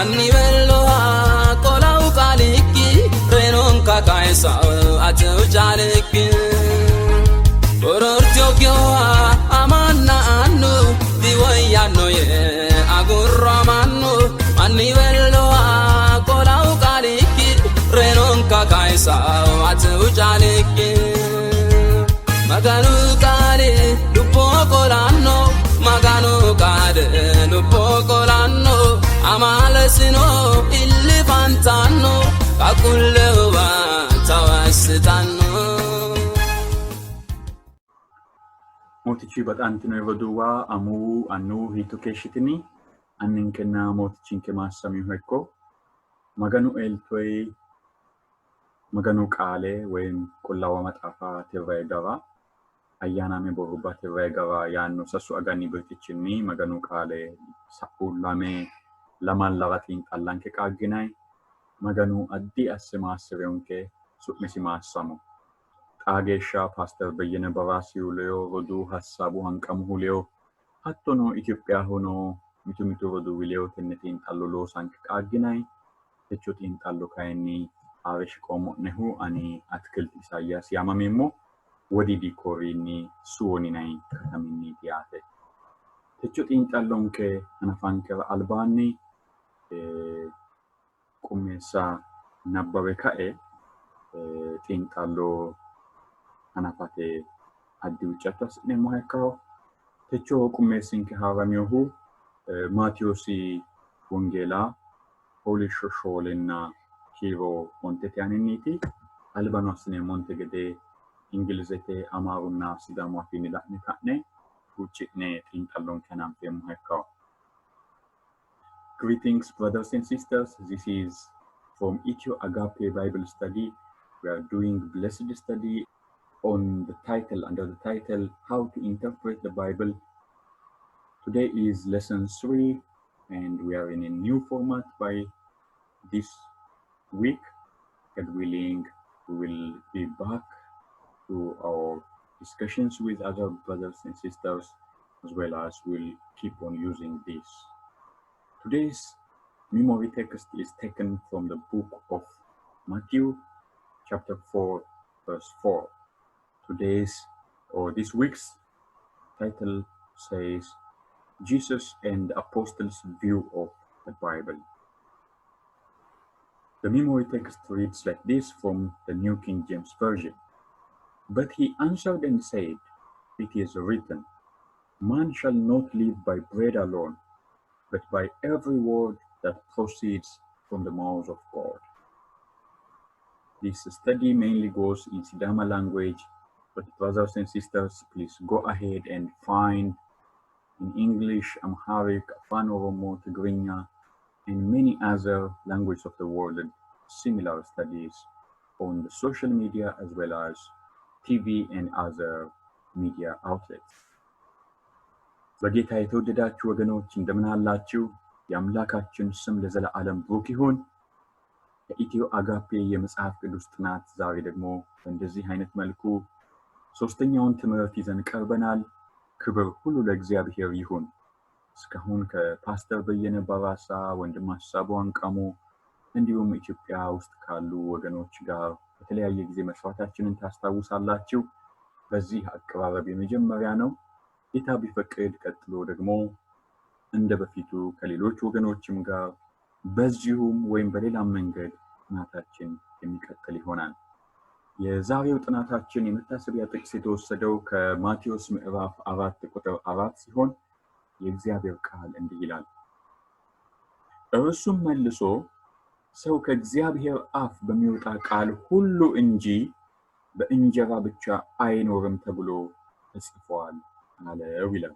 manni belloha qolau qaliki renon kakaisa atu jaliki orortyo amanna annu diwayano ye agurramanu manni belloha qolau qaliki renon kakaisa atu jaliki maganu kare lupokolano maganu kare lupokolano amalesino illifantano kakullewa tawasitano Motichi batantino evoduwa amu anu hitukeshitini anninkena motichinke massami hekko maganu eltoy maganu qaale ወይም ቆላዋ መጣፋ ተወይጋዋ አያናሜ ቦሩባ ተወይጋዋ ያኑ ሰሱ አጋኒ ብርትችኒ maganu qaale ሳኡላሜ ለማላዋቲን ጣላንከ ቃግናይ maganu addi አስማስረውንከ ሱቅሚሲ ማሳሙ ቃጌሻ ፓስተር በየነ በራሲው ለዮ ወዱ ሐሳቡ አንቀሙ ሁሌው አቶኖ ኢትዮጵያ ሆኖ ሚቱሚቱ ወዱ ዊሌው ተነቲን ጣሉሎ ሳንከ ቃግናይ ተቾቲን ጣሉ ካይኒ አበሽ ቆሞ ነሁ አኒ አትክልት ኢሳያስ ያማሜሞ ወዲ ዲኮሪኒ ሱኒ ናይ ከተሚኒ ዲያተ ተቾቲን ጣሎንከ አናፋንከ አልባኒ ቁሜሳ ነበበ ካኤ ጢንጣሎ አናፋቴ አዲውጫታስ ነሞሃካው ተቾ ቁሜሲንከ ሃራሚዮሁ ማቴዎሲ ወንጌላ ሆሊሾሾልና ኪሮ ሞንቴቲያኒኒቲ አልባኖስኔ ሞንቴገዴ እንግሊዘቴ አማሩና ሲዳማ ፊኒላኒ ካኔ ውጭኔ ጢንጣሎን ከናም የሞሃካው Greetings brothers and sisters, this is from Ethio Agape Bible Study. We are doing blessed study on the title, under the title, How to Interpret the Bible. Today is lesson 3 and we are in a new format by this week. God willing, we will be back to our discussions with other brothers and sisters as well as we'll keep on using this. Today's memory text is taken from the book of Matthew, chapter 4, verse 4. This week's title says, Jesus and the Apostles' View of the Bible. The memory text reads like this from the New King James Version. But he answered and said, it is written, man shall not live by bread alone, but by every word that proceeds from the mouth of God. This study mainly goes in Sidama language, but brothers and sisters, please go ahead and find in English, Amharic, Afan Oromo, Tigrinya, and many other languages of the world similar studies on the social media as well as TV and other media outlets. በጌታ የተወደዳችሁ ወገኖች እንደምን አላችሁ? የአምላካችን ስም ለዘላለም ብሩክ ይሁን። የኢትዮ አጋፔ የመጽሐፍ ቅዱስ ጥናት ዛሬ ደግሞ እንደዚህ አይነት መልኩ ሶስተኛውን ትምህርት ይዘን ቀርበናል። ክብር ሁሉ ለእግዚአብሔር ይሁን። እስካሁን ከፓስተር በየነ ባራሳ ወንድም ሐሳቡ አንቀሙ እንዲሁም ኢትዮጵያ ውስጥ ካሉ ወገኖች ጋር በተለያየ ጊዜ መስዋዕታችንን ታስታውሳላችሁ። በዚህ አቀራረብ የመጀመሪያ ነው። ጌታ ቢፈቅድ ቀጥሎ ደግሞ እንደ በፊቱ ከሌሎች ወገኖችም ጋር በዚሁም ወይም በሌላ መንገድ ጥናታችን የሚቀጥል ይሆናል። የዛሬው ጥናታችን የመታሰቢያ ጥቅስ የተወሰደው ከማቴዎስ ምዕራፍ 4 ቁጥር 4 ሲሆን የእግዚአብሔር ቃል እንዲህ ይላል። እርሱም መልሶ ሰው ከእግዚአብሔር አፍ በሚወጣ ቃል ሁሉ እንጂ በእንጀራ ብቻ አይኖርም ተብሎ ተጽፏል አለው ይላል።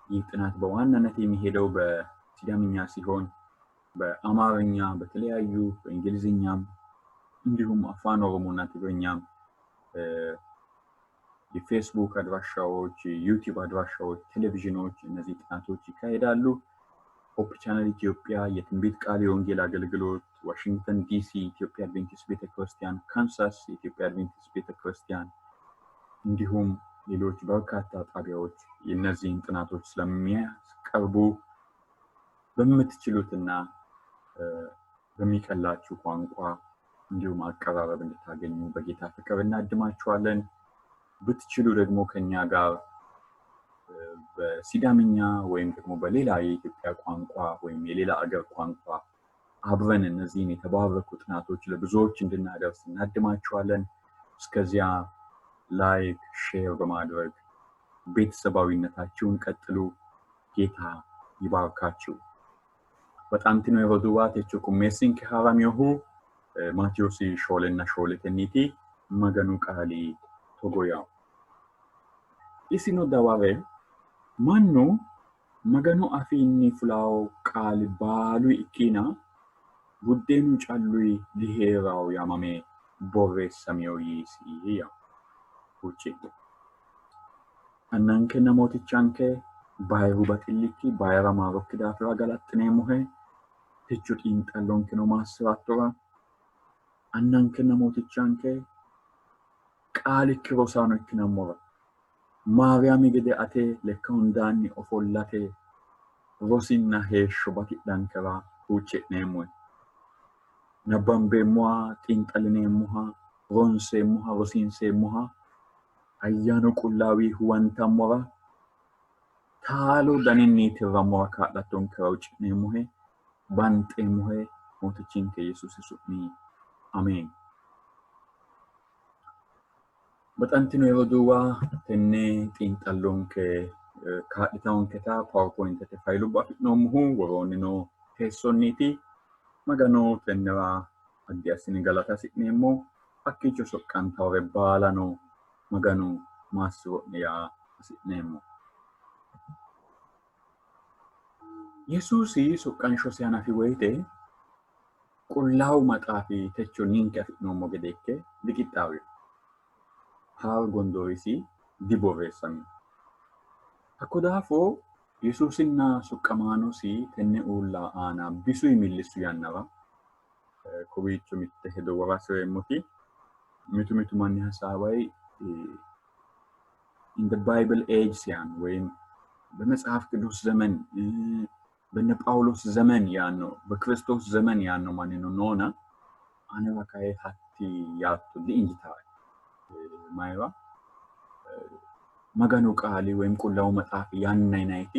ይህ ጥናት በዋናነት የሚሄደው በሲዳምኛ ሲሆን በአማርኛ በተለያዩ በእንግሊዝኛም እንዲሁም አፋን ኦሮሞና ትግርኛም የፌስቡክ አድራሻዎች፣ ዩቲዩብ አድራሻዎች፣ ቴሌቪዥኖች እነዚህ ጥናቶች ይካሄዳሉ። ሆፕ ቻናል ኢትዮጵያ፣ የትንቢት ቃል የወንጌል አገልግሎት፣ ዋሽንግተን ዲሲ ኢትዮጵያ አድቬንቲስት ቤተክርስቲያን፣ ካንሳስ ኢትዮጵያ አድቬንቲስት ቤተክርስቲያን እንዲሁም ሌሎች በርካታ ጣቢያዎች የነዚህን ጥናቶች ስለሚያቀርቡ በምትችሉትና በሚቀላችሁ ቋንቋ እንዲሁም አቀራረብ እንድታገኙ በጌታ ፍቅር እናድማችኋለን። ብትችሉ ደግሞ ከኛ ጋር በሲዳምኛ ወይም ደግሞ በሌላ የኢትዮጵያ ቋንቋ ወይም የሌላ አገር ቋንቋ አብረን እነዚህን የተባረኩ ጥናቶች ለብዙዎች እንድናደርስ እናድማችኋለን። እስከዚያ ላይክ፣ ሼር በማድረግ ቤተሰባዊነታችሁን ቀጥሉ። ጌታ ይባርካችሁ። በጣም ትኖ የወዱዋ ተቹ ኩሜሲን ከሃራሚሁ ማቴዎስ ሾለና ሾለተኒቲ መገኑ ቃሊ ቶጎያው ኢሲኖ ዳዋሬ ማኑ መገኑ አፊኒ ፍላው ቃል ባሉ ኢኪና ቡዴኑ ጫሉይ ሊሄራው ያማሜ ቦሬ ሰሚዮይ ሲያ ውጪ አናንከ ነሞትቻንከ ባይሩ በጥልቂ ባይራ ማሮክ ዳፍራ ገላጥኔ ሙሄ ትቹ ኢንጣሎንከ ነው ማስራቶራ አናንከ ነሞትቻንከ ቃል ክሮሳኖ ኢክነሞራ ማርያም ገደ አቴ ለካውንዳኒ ኦፎላቴ ሮሲና ሄሾ ባቲዳንከራ ውጪ ነሞ ነባምቤ ሞአ ጢንጠልኔ ሞሃ ሮንሴ ሞሃ ሮሲንሴ ሞሃ አያኖ ቁላዊ ሁዋንታ ሞራ ታሎ ዳኒኒ ተራሞራ ካላቶን ከውጭ ነሞሄ ባንጤ ሞሄ ሞትቺን ከኢየሱስ ሱኒ አሜን። በጣንቲኖ የወዱዋ ተኔ ጢንጠሎን ካዲታውን ከታ ፓወርፖይንት ተፋይሉ ባፍኖ ሙሁ ወሮንኖ ቴሶኒቲ መገኖ ተነራ አዲያስኒ ገላታ ሲኔሞ አኪቾ ሶቃንታው ባላኖ መገኑ ማስሮ ያ ሲኔሞ ኢየሱስ ሶቃንሾ ሲያናፊ ወይቴ ቁላው መጣፊ ተቾ ኒንከ ነው ሞገዴከ ዲቂጣዊ ሃር ጎንዶሪሲ ዲቦሬሰም አኮዳፎ ኢየሱስና ሱቀማኖሲ ተነኡላ አና ቢሱ ይሚልሱ ያናባ ኮቢቹ ሚተሄዶ ወራሰው የሞቲ ሚቱ ማን ሐሳባይ in the Bible age ሲያን ወይም በመጽሐፍ ቅዱስ ዘመን በነ ጳውሎስ ዘመን ያኖ በክርስቶስ ዘመን ያኖ ማን ነው ኖና አነባካይ ሀቲ ያቱ ዲንጂታ ማይባ መገኑ ቃሊ ወይም ቁላው መጣፍ ያንናይናይቲ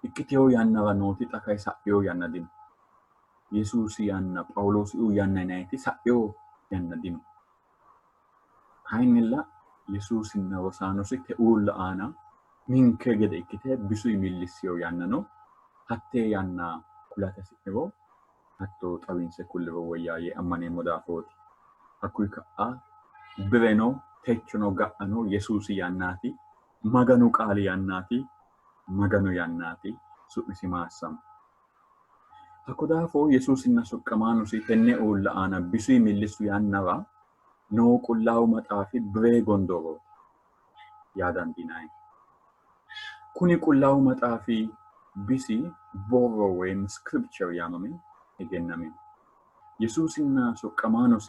ኢክቲዮ ያናባ ኖቲ ጠካይ ሳቢዮ ያናዲን ኢየሱስ ያና ጳውሎስ ያንናይቲ ሳቢዮ ያናዲን ሃይንላ ኢየሱስ እና ወሳኖስ ተኡል አና ሚንከ ገደ ኢክቴ ቢሱ ይሚልሲዮ ያነኖ ሀቴ ያና ኩላታ ሲተቦ ሀቶ ጣዊንሰ ኩልቦ ወያዬ አማኔ ሞዳፎት አኩይ ከአ ብሬኖ ተችኖ ጋአኖ ኢየሱስ ያናቲ መገኑ ቃል ያናቲ መገኑ ያናቲ ሱቅሲ ማሰም አኮዳፎ ኢየሱስ እና ሱቀማኑ ሲተነ ኡል አና ቢሱ ይሚልሱ ያናባ ኖ ቁላው መጣፊ ብሬ ጎንዶሮ ያዳን ዲናይ ኩኒ ቁላው መጣፊ ቢሲ ቦሮ ወይም ስክሪፕቸር ያመሜ ይገናሜ ኢየሱስና ሱቀማኖሲ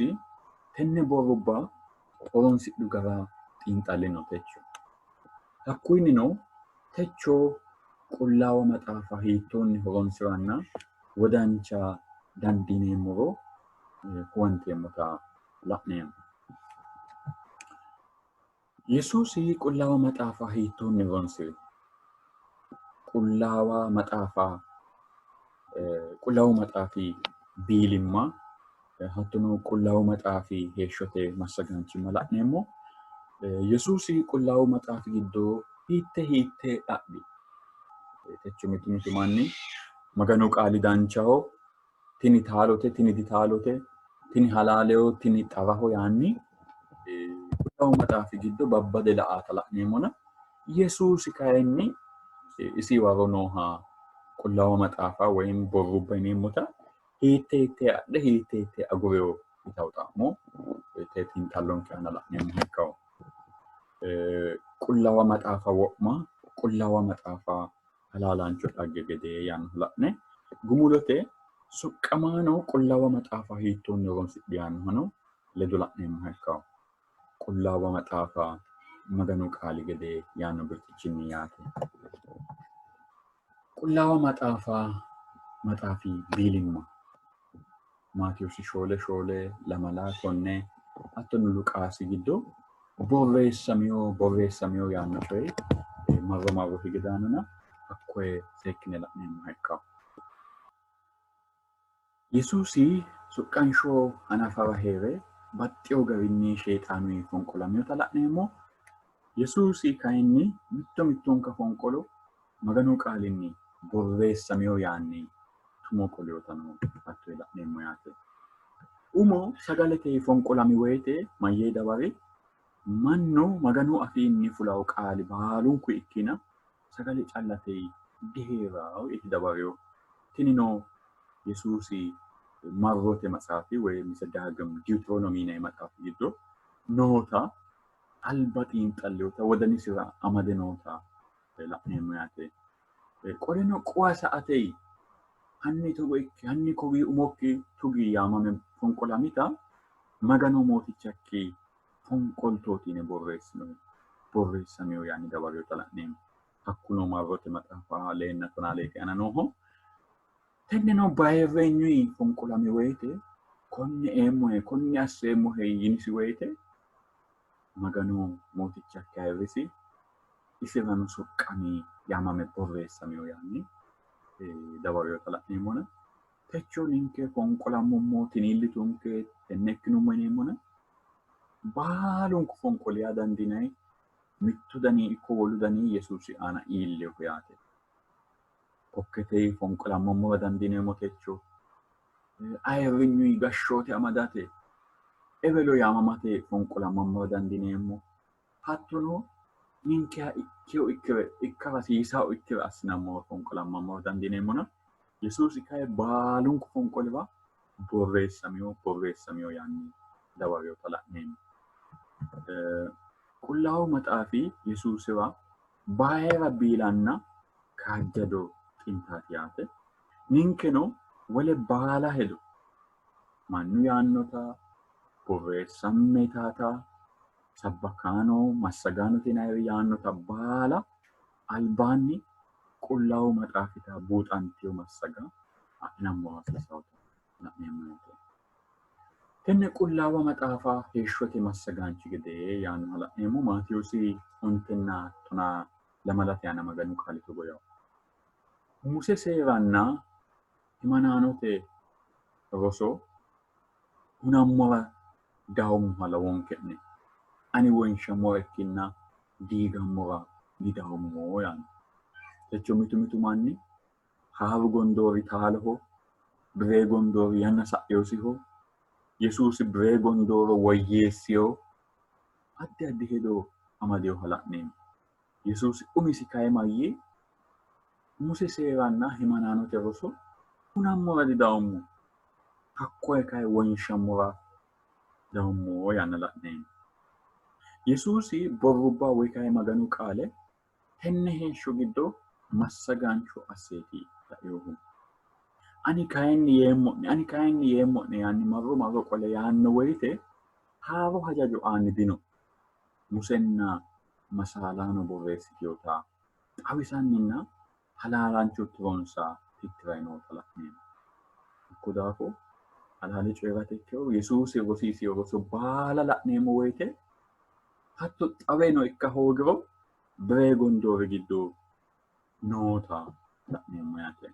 ተነ ቦሮባ ኦሮንሲ ዱጋራ ጢንጣሌ ነው ተቾ አኩይኒ ነው ተቾ ቁላው መጣፋ ሂቶን ሆሮንሲራና ወዳንቻ ዳንዲኔ ሞሮ ወንቴ ሞታ ላኔም ኢየሱስ ቁላው መጣፋ ሂቶን ሆሮንሲራ ቁላው መጣፊ ቢሊማ ሀቱኑ ቁላው መጣፊ ሄሾቴ ማሰጋንቺ መላኔሞ ኢየሱስ ቁላው መጣፊ ግዶ ሂቴ ዳቢ ተቹ ሚቱ ማኒ መገኑ ቃሊ ዳንቻው ቲኒ ታሎቴ ቲኒ ዲታሎቴ ቲኒ ሐላሌው ቲኒ ጠራሆ ያኒ ቁላው መጣፊ ግዶ በበደ ለአተላኔሞና ኢየሱስ ካይኒ isi waronoha ቁላው መጣፋ ወይም ቦሩበኔ ሞታ ሂቴ አደ ሂቴ አጉሬው ይታውጣሞ ቴቲን ታሎን ካናላ ነምከው ቁላው መጣፋ ወማ ቁላው መጣፋ አላላንቾ ዳገገደ ያን ላኔ ጉሙሎቴ ሱቀማኖ ቁላው መጣፋ ሂቶን ነው ሲዲያን ሆኖ ለዶላኔ ነምከው ቁላው መጣፋ መገኑ ቃሊ ገደ ያን ብርትቺን ያተ ቁላው መጣፋ maxaafi biilimma Maatiyoosi shoolee lamalaa konnee hattono Luqaasi giddoo borreessamiyoo yaanno coye marro higidaanana akkoye seekkine la'neemmoha ikkawo. Yesuusi suqqanshoo hanafara heere baxxeyo garinni sheexaanuyi fonqolameyota la'neemmo. Yesuusi kayinni mittonka fonqolo Maganu qaalinni borreessameyo yaanni tumo qoleyotano hattoye la'neemmo yaate. Umo sagalete fonqolami woyte mayyee dawari mannu Maganu afiinni fulawo qaali baalunku ikkina sagale callatey diheerawo iti dawareyo. Tinino Yesuusi marrote matsaafi woyim Daagim Diwutiroonoomii yinayi maxaafi giddo noota alba xiinxalleyota wodanisira amade noota la'neemmo yaate. Qoleno quwa sa"atey hanni togo ikke hanni kowii umokki tugi yaamame fonqolamita Maganu mootichakki fonqoltooti yine borreessameyo yaanni dawareyota la'neemmo. Hakkuno marrote maxaafa leenna tonaa leeke ana nooho. Tenneno bayirenyuyi fonqolame woyte konne eemmohe konne asseemmohe yinisi woyte Maganu mootichakki ayirrisi isirano soqqami yaamame borreessameyo yaanni dawareyota la'neemmona. Techo ninke fonqolammummo tiniillitunke tenne ikkinummo yineemmona baalunku fonqoliya dandiinayi mittu dani ikko wolu dani Yesuusi aana iilleho yaate. Kokketey fonqolammommowa dandiineemmo techo ayirrinyuyi gashshoote amadate ewelo yaamamate fonqolammommowa dandiineemmo. Hattono ninkeha ikka hasiisawo ikkire assinammowa fonqolammommowa dandiineemmona Yesuusi kayi baalunku fonqoliwa borreessameyo yaanni dawareyota la'neemmo. Qullaawu maxaafi Yesuusiwa bayira biilanna kaajjado xintaati yaate. Ninkeno wole baala hedo mannu yaannota borreessammetaata sabbakaano massagaanote yinayiri yaannota baala albaanni qullaawu maxaafita buuxanteyo massaga adhinammowa hasiisawota la'neemmo yaate. Tenne qullaawa maxaafa heeshshote massagaanchi gede yaannoha la'neemmo Maatiyoosi 9:12 Maganu qaali togo yawo. Muse seeranna himanaanote roso hunammora dawummoha lawonke'ne ani wonshammora ikkinna diigammora didawummo yaanno. Techo mitu manni haaru gondoori taaloho biree gondoori yanna sa'eyosiho Yesuusi biree gondooro woyyeessiyo addi hedo amadeyoha la'neemmo. Yesuusi umisi kayi mayyi Muse seeranna himanaanote roso hunammora didawummo hakkoye kayi wonshammora dawummo yaanna la'neemmo. Yesuusi borrubba woy kayi Maganu qaale tenne heeshsho giddo massagaancho asseeti laeyohu. Ani kayinni yeemmo'ne yaanni marro qole yaanno woyte haaro hajajo aanni dino Musenna masaalaano borreessiteyota xawisanninna halaalancho tironsa tittirayi noota la'neemmo. Hakko daafo halaale coyirate ikkiro Yesuusi rosiiseyo roso baala la'neemmo woyte hatto xaweno ikka hoogiro biree gondoori giddo noota la'neemmo yaate.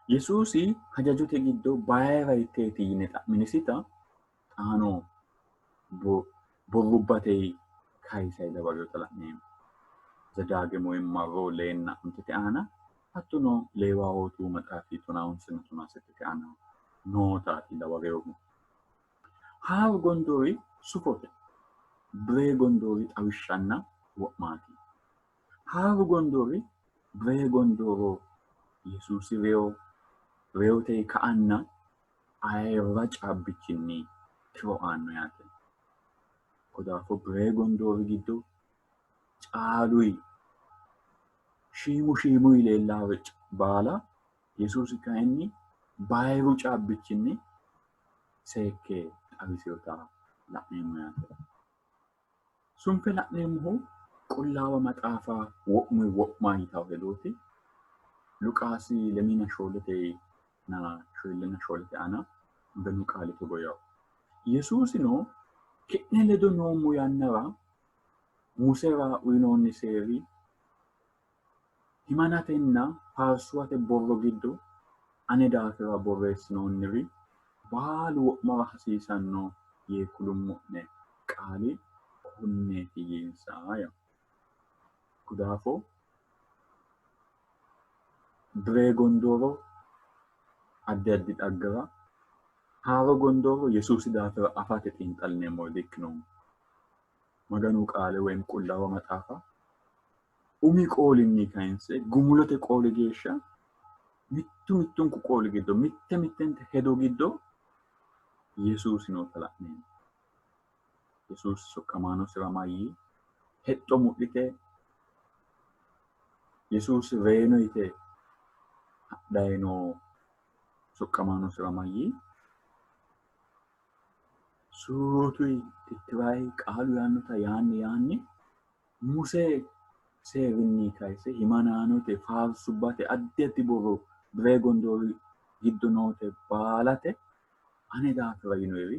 Yesuusi hajajote giddo bayira itteeti yine xa'minisita xaano borrubbatey kayisayi dawareyota la'neemmo. Zadaagem woyim marro leenna ontete aana hattono Leewawootu maxaafi 9:17 aana nootaati dawareyohu. Haaru gondoori sufote biree gondoori xawishshanna wo'maati. Haaru gondoori biree gondooro Yesuusi reyotey ka'anna ayirra caabbichinni tiro aanno yaate. Kodaafo biree gondoori giddo caaluyi shiimuyi leellaare baala Yesuusi kayinni bayiru caabbichinni seekke xawiseyota la'neemmo yaate. Sunfe la'neemmohu qullaawa maxaafa wo'ma yitawo hedooti. Luqaasi lemina shoolete na shoolena shoolete ana benu qaalite boyaw Yesuusino ki'ne ledo noommo yannara Musera uyinoonni seeri himanatenna faarsuwate borro giddo ane daafira borreessinoonniri baalu wo'mara hasiisanno yee kulummo'ne qaali konneeti yinsaaya. Kudaafo bire gondooro addi addi dhaggara haaro gondooro Yesuusi daafira afate xiinxallineemmo dikkinoommo. Maganu qaale woyim qullaawa maxaafa umi qoolinni kayinse gumulote qooli geeshsha mittunku qooli giddo mittente hedo giddo Yesuusi noota la'neemmo. Yesuusi soqqamaanosira mayyi hexxo mudhite Yesuusi reeno yite hadhayi noo soqqamaanosira mayyi suutuyi tittirayi qaalu yaannota yaanni Muse seerinni kayise himanaanote faarsubbate addi addi borro bire gondoori giddo noote baalate ane daafira yinoyiri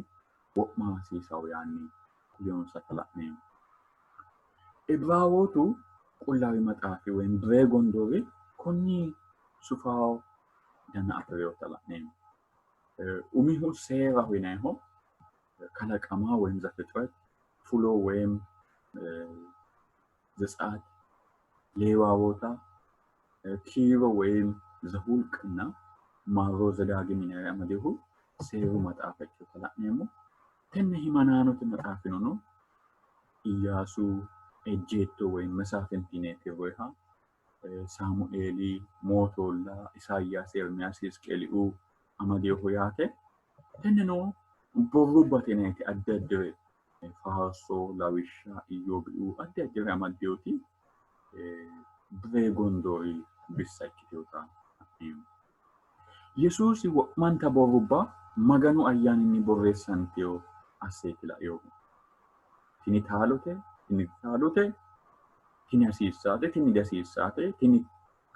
wo'ma hasiisawo yaanni kuliyonsata la'neemmo. Ibraawootu qullaawi maxaafi woyim bire gondoori konni sufawo dana afireyota la'neemmo. Umihu seeraho yinayiho kalaqama woyim ዘፍጥረት ፍሎ ወይም ዘጸአት ሌዋውታ ኪሮ ወይም ዘሁልቅና ማሮ ዘዳግም ይናያ መዲሁ ሴሩ መጣፈቸው ተላኔሞ ተነ ሂማናኖት መጣፍኖ ነው ኢያሱ ኤጄቶ ወይም መሳፍንቲኔት ወይሃ ሳሙኤሊ ሞቶላ ኢሳያስ ኤርሚያስ ሕዝቅኤልኡ አመዲሁ ያተ ተነኖ borrubateneeti addi addire faarsoo lawishsha iyyoobi'u addi addire amaddeyooti bire gondoori bissa ikkiteyoota la'neemmo. Yesuusi wo'manta borrubba maganu ayyaaninni borreessanteyo asseeti la'eyohu. Tini taalote, tini hasiissaate, tini dihasiissaate, tini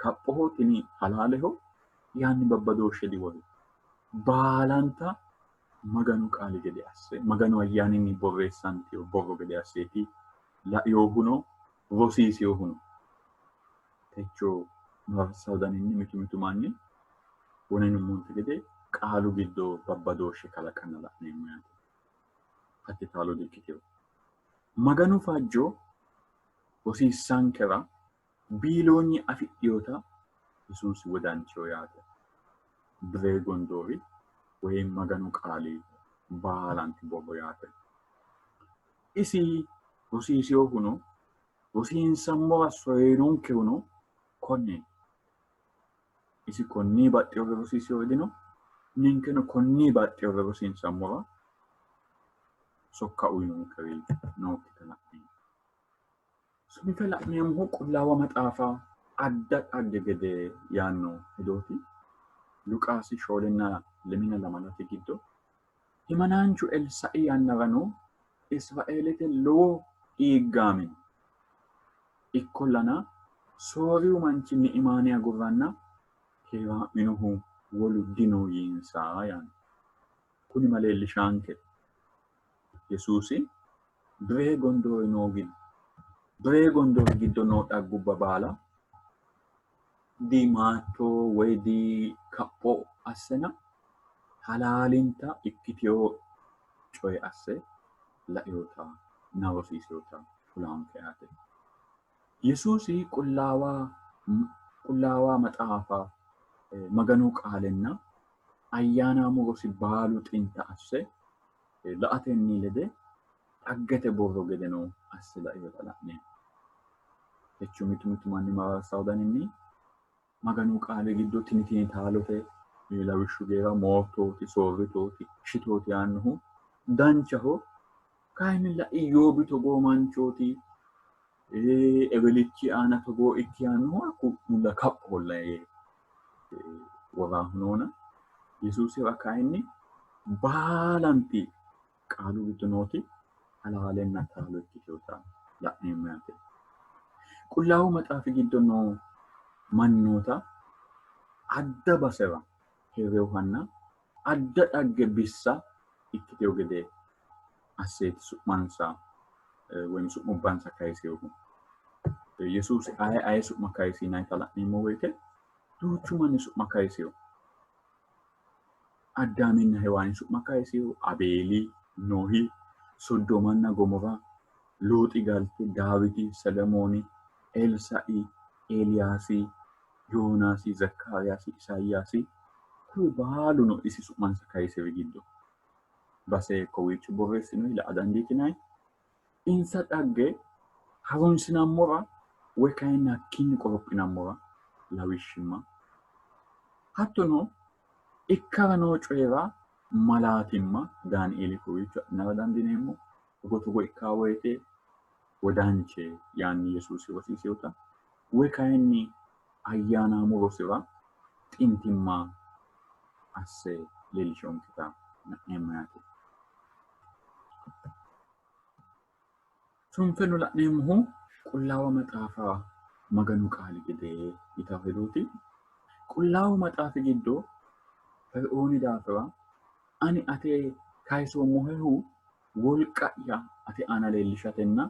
kaphoho, tini halaaleho yaanni babbadooshshe diwolu. Baalanta maganu qaali gede asse maganu ayyaaninni borreessanteyo borro gede asseeti la'eyohuno rosiiseyohuno techo marsawo daninni mitu manni wonenummonte gede qaalu giddo babbadooshshe kalaqanna la'neemmo yaate. Hatti taalo dikkiteyo maganu fajjo rosiissankera biiloonyi afidhiyota Yesuusi wodancheyo yaate. Bire gondoori ወይም maganu qaali baalanti borro yaate. Isi rosiiseyohuno rosiinsammora soyinonkehuno konne isi konni baxxeyore rosiiseyo hedino ninkeno konni baxxeyore rosiinsammora sokka uyinonkeri nookkita la'neemmo. Sunfe la'neemmohu qullaawa maxaafa adda dhagge gede yaanno hedooti. Luqaasi shoolenna lemina lamalate giddo himanaanchu Elsa'i yannarano Israa'eelete lowo dhiiggaamin ikkollana sooriyu manchi ni'imaane agurranna keeraa'minohu wolu dino yinsaa yaani. Kuni maleellishaanke Yesuusi bire gondoori giddo noo dhaggubba baala di maatto woy di kapho assena halaalinta ikkiteyo coye asse la'eyoota na rosiiseyoota kulaanke yaate. Yesuusi qullaawaa maxaafa maganu qaalenna ayyaanaamu rosi baalu xinta asse la'atenni lede dhaggete borro gedeno asse la'eyoota la'neemmo. Techo mitu manni mararsawo daninni maganu qaali giddo tini taalote lawishshu geera moottooti, soorritooti, shitooti yaannohu danchaho. Kayinnilla Iyyoobi togoo manchooti ewelichi aana togoo ikki yaannohu hakku mulla kapholla woraahu noona Yesuusira kayinni baalanti qaalu giddo nooti halaalenna taalo ikkiteyoota la'neemmo yaate. Qullaawu maxaafi giddo noo mannoota adda basera heereewhanna adda dhagge bissa ikkiteewu gede asseeti su'mansa woyim su'mubbansa kayiseehu. Yesuusi aye su'ma kayisiinayta la'neemmo woyte duuchu manni su'ma kayiseewu. Addaaminna Hewaani su'ma kayiseewu, Abeeli, Nohi, Soddomanna Gomora, Looxi galte, Daawiti, Solomooni, Elsa'i, Eeliyaasi, Yoonaasi, Zakkaariyaasi, Isaayyaasi kuri baaluno isi su'mansa kayiseewi giddo base kowiicho borreessinoyi la'a dandiitinayi. Insa dhagge harunsinummora woy kayinni hakkiinni qorophinammora lawishshimma hattono ikkara noo coyira malaatimma Daani'eeli kowiicho adhinara dandiineemmo. Togo ikkaa woyte wodanche yaanni Yesuusi rosiiseewota woy kayinni ayyaanaamu rosira xintimma asse leellishonketa la'neemmo yaate. Sunfennu la'neemmohu qullaawa maxaafa Maganu qaali gede yitawo hedooti. Qullaawa maxaafi giddo Fer'ooni daafira ani ate kayisoommohehu wolqa'ya ate aana leellishatenna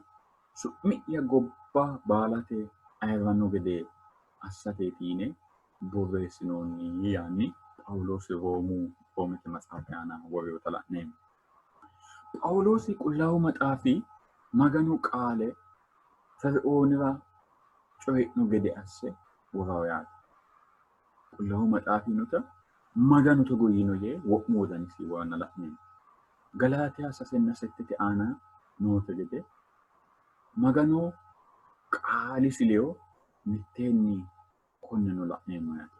su'mi'ya gobba baalate ayirranno gede assateeti yine borreessinoonni yaanni Phawuloosi Roomete maxaafi aana worreewota la'neemmo. Phawuloosi qullaawu maxaafi Maganu qaale Fer'oonira coyi'no gede asse worawo yaate. Qullaawu maxaafi nuta Maganu togo yiino yee wo'mu wodanisi waanna la'neemmo. Galaatiyaa 6:7 aana noote gede Maganu qaalisi leyo mitteenni konneno la'neemmo yaate.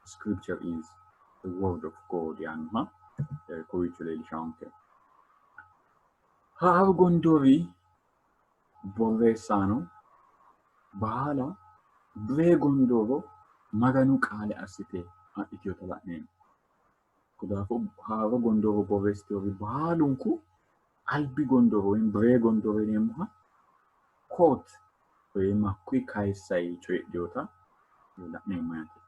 Scripture is the word of God yaannoha kowiicho leellishawonke. Haaru gondoori borreessaano baala biree gondooro Maganu qaale assite adhitewota la'neemmo. Kodaafo haaru gondooro borreessiteewori baalunku albi gondooro woyim biree gondooro yineemmoha koot woyim hakkuyi kayissayi coyidhewota la'neemmo yaate.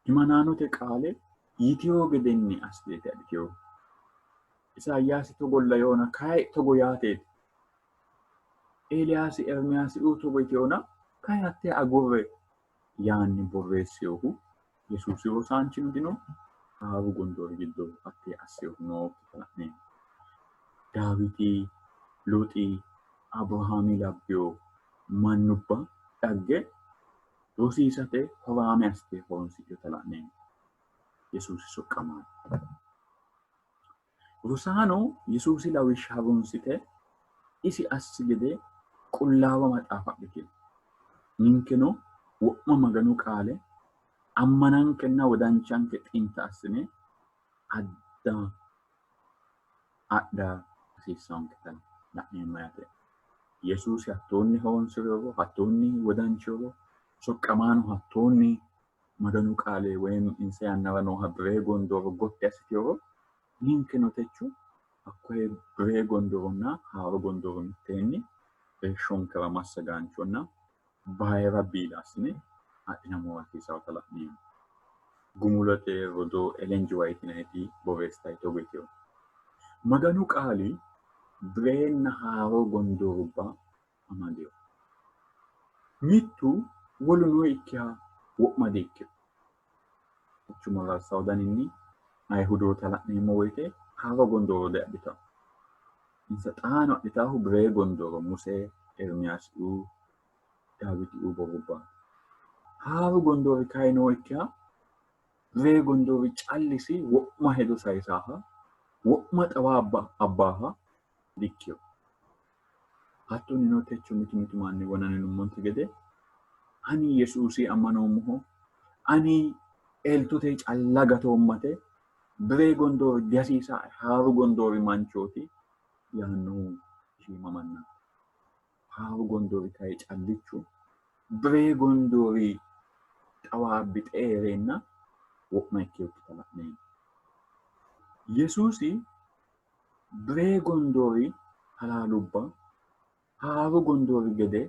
Himanaanote qaale yitewo gedenni assite adhitewo. Isaayyaasi togolla yoona kayi togo yaateeti. Eeliyaasi Ermiyaasi togo yiteewona kayi hattee agurre yaanni borreesseewohu Yesuusi rosaanchinu dino haaru gondoori giddo hattee asseewohu nookkita la'neemmo. Daawiti, Looxi, Abrahaami labbewo mannubba dhagge rosiisate horaame assite horonsidhewota la'neemmo. Yesuusi soqqamaano. Rosaano Yesuusi lawishsha harunsite isi assi gede qullaawa maxaafa adhiteewo. Ninkeno wo'ma Maganu qaale ammanankenna wodanchanke xinta assine adda adha hasiissanonketa la'neemmo yaate. Yesuusi hattoonni horonsireewro, hattoonni wodancheewro, soqqamaano hattoonni Maganu qaale woyim insa yannara nooha biree gondooro gotti assiteewro ninkeno techu hakkoye biree gondooronna haaru gondooro mitteenni heeshshonkera massagaanchonna bayira biila assine adhinammo hasiisawota la'neemmo. Gumulote rodoo Ellen G. White yinayiti borreessitayi togo yiteewo. Maganu qaali bireenna haaru gondoorubba amadeewo. Mittu woluno ikkiha wo'ma di-ikkewo. Achuma rarsawo daninni Ayihudoota la'neemmo woyte haaru gondooro adhitawo. Insa xaano adhitaahu biree gondooro Musee, Ermiyaasi'uu, Daawiti'uu borubba. Haaru gondoori kayinoo ikkiha biree gondoori callisi wo'ma hedo sayisaaha wo'ma xawa abbaaha di-ikkewo. Hattoonnino techo mitu manni wona yinummonte gede ani Yesuusi ammanoommoho ani eeltote calla gatoommate biree gondoori dihasiisae haaru gondoori manchooti yaannohu shiima manna. Haaru gondoori kayi callichu biree gondoori xawaabbi xeereenna wo'ma ikkewokkita la'neemmo. Yesuusi biree gondoori halaalubba haaru gondoori gede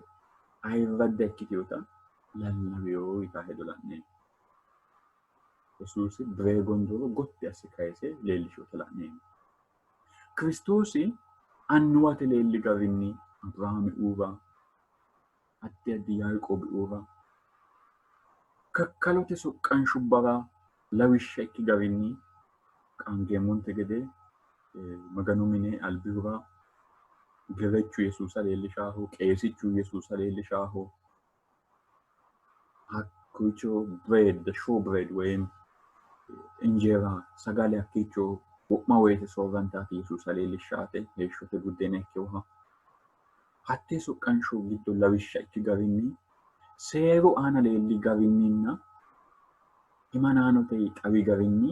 ayirradda ikkitewota lallawiyo yitaa hedo la'neemmo. Yesuusi biree gondooro gotti asse kaayisee leellishoota la'neemmo. Kiristoosi annuwate leelli garinni Abrahaami uuraa, addi addi Yaaqoobi uuraa, kakkalote soqqan shubbaraa lawishsha ikki garinni qaangeemmonte gede maganu mine albihuraa gerechuu Yesuusa leellishaaho, qeesichuu Yesuusa leellishaaho, hakkicho bread, the show bread ወይም እንጀራ ሰጋሌ አኪቾ ወማ ወይተ ሶቨንታት ኢየሱስ አሌልሻቴ ሄሾተ ጉዴነ ከውሃ ሀቴ ሱቀንሹ ጊዶ ለብሻ እቺ ጋሪኒ ሴሩ አና ሌሊ ጋሪኒና ኢማናኖቴ ጣዊ ጋሪኒ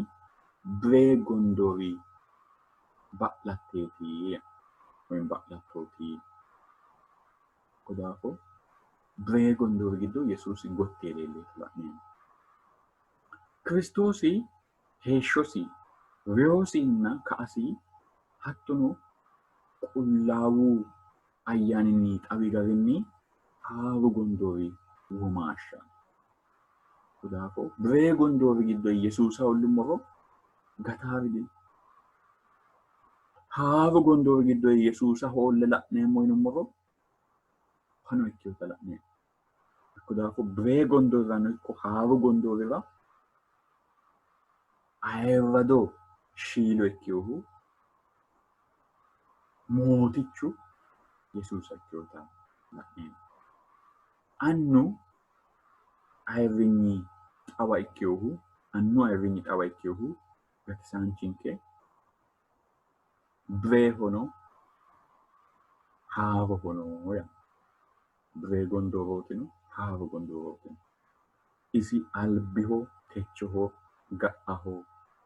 ብሬ ጎንዶሪ ባላቴቲ ወይም ባላቶቲ ኮዳፎ ብሬ ጎንዶሪ ጊዶ ኢየሱስ ጎቴ ሌሊ ተላኒ ክርስቶሲ ሄሾሲ ሪዮሲና ካሲ ሀቱኑ ቁላው አያንኒ ጣቢ ጋሪኒ ሃሩ ጎንዶሪ ወማሻ ኩዳፎ ብሬ ጎንዶሪ ጊዶ ኢየሱስ ሁሉሞሮ ጋታሪዲ ሃሩ ጎንዶሪ ጊዶ ኢየሱስ ሆለላ ነሞይኑሞሮ ሆኖ ይችላልኝ ኩዳፎ ብሬ ጎንዶራ ነው ሃሩ ጎንዶሪራ አይወዶ ሺሎ እኪው ሞቲቹ ኢየሱስ አኪውታ ለአን አኑ አይሪኒ ጣዋ እኪው አኑ አይሪኒ ጣዋ እኪው በተሳንቺንኬ ብሬ ሆኖ ሃሮ ሆኖ ያ ብሬ ጎንዶሮቲኑ ሃሮ ጎንዶሮቲኑ ኢሲ አልቢሆ ቴቾሆ ጋአሆ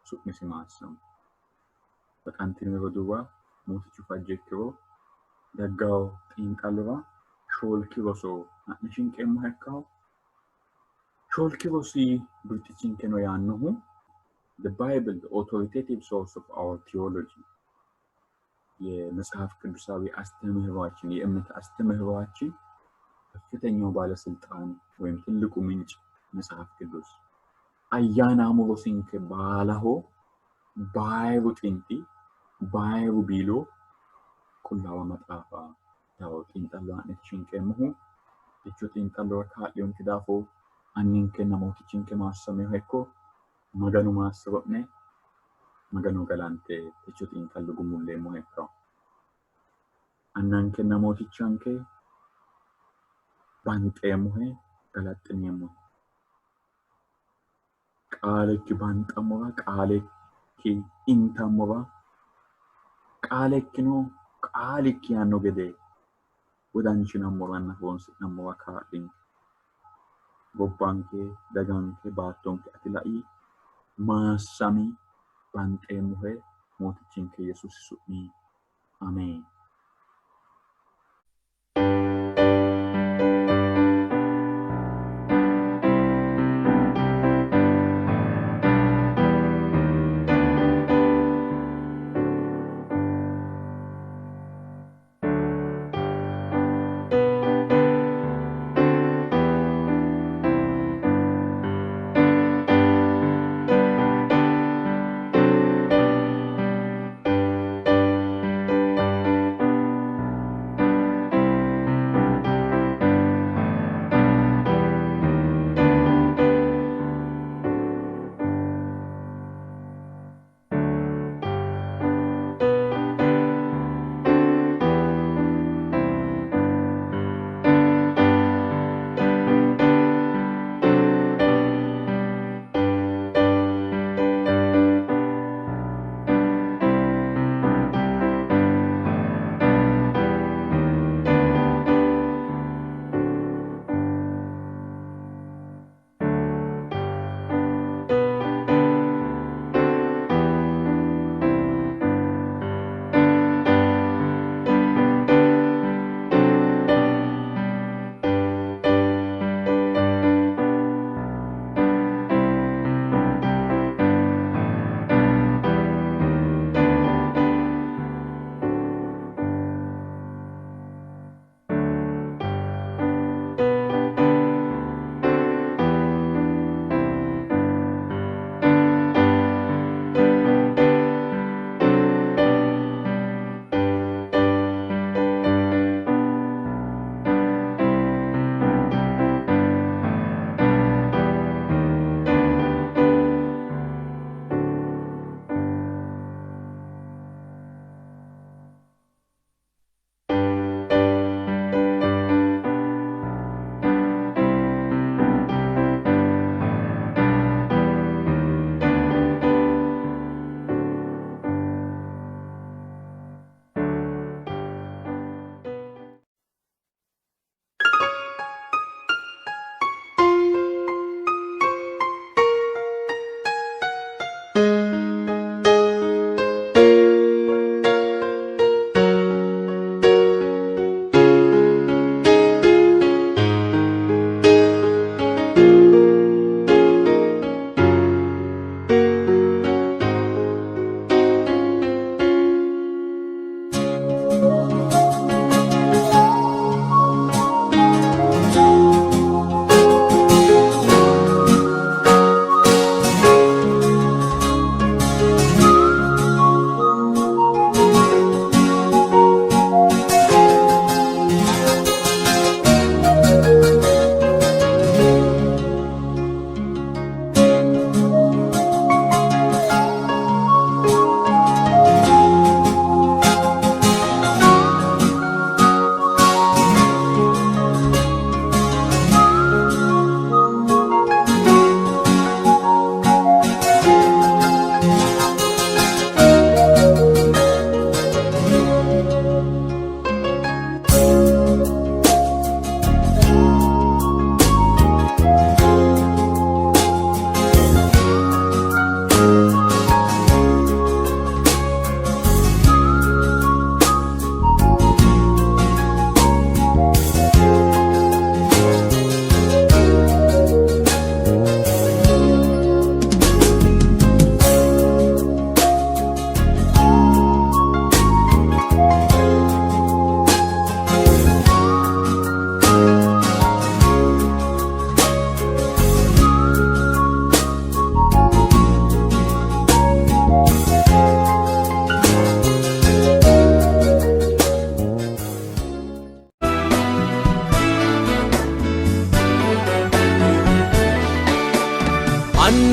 ሱቅሚሲ ማሰም በቃንቲኑ ወዱዋ ሞቲቹ ፋጀክሮ ደጋው ጢንጣልባ ሾልኪሮሶ አንሽንቄም ሀካው ሾልኪሮሲ ብርቲቺንኬ ነው ያንሁ the bible the authoritative source of our theology የመጽሐፍ ቅዱሳዊ አስተምህሮአችን የእምነት አስተምህሮአችን ከፍተኛው ባለስልጣን ወይም ትልቁ ምንጭ መጽሐፍ ቅዱስ አያና ሞሮሲንከ ባላሆ ባይሩ ጢንቲ ባይሩ ቢሎ ኩላዋ መጣፋ ታው ጢንጣላን እቺንከ መሁ እቹ ጢንጣሎ ካሊዮን ክዳፎ አንንከ ነሞቲቺንከ ማሰመ ሄኮ maganu maasrone maganu galante echutin kallugumulle mo hekka annanke namotichanke banteemo he galattinemo qaaleki bantamora qaaleki intamora qaalekino qaaleki hanno gede wodanchinamora fonsinamora kaadin gobbanke daganke baattonke atilai ማሳሚ ባንጤሙሄ ሞትችን ከኢየሱስ ሱኒ አሜን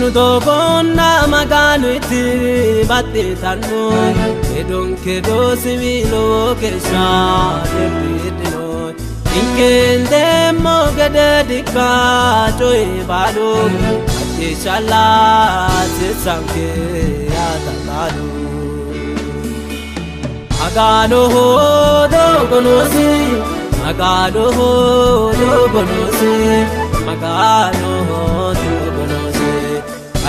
Nutokonna maganu iti batitanu Kedon kedo similo kesha debidino Inkende mo gede dikka joy balo Akishala tisanke atalado Magano ho dogonosi Magano ho dogonosi Magano ho dogonosi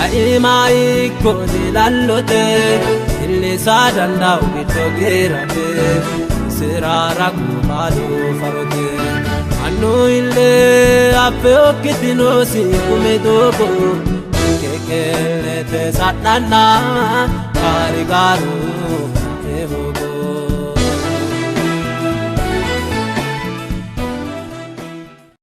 Aimai kodi lallote Illi sadanda ugito gerate Sirara kumalo farote Anu ille ape okitino si kumedogo Kekele te satnana Karigaru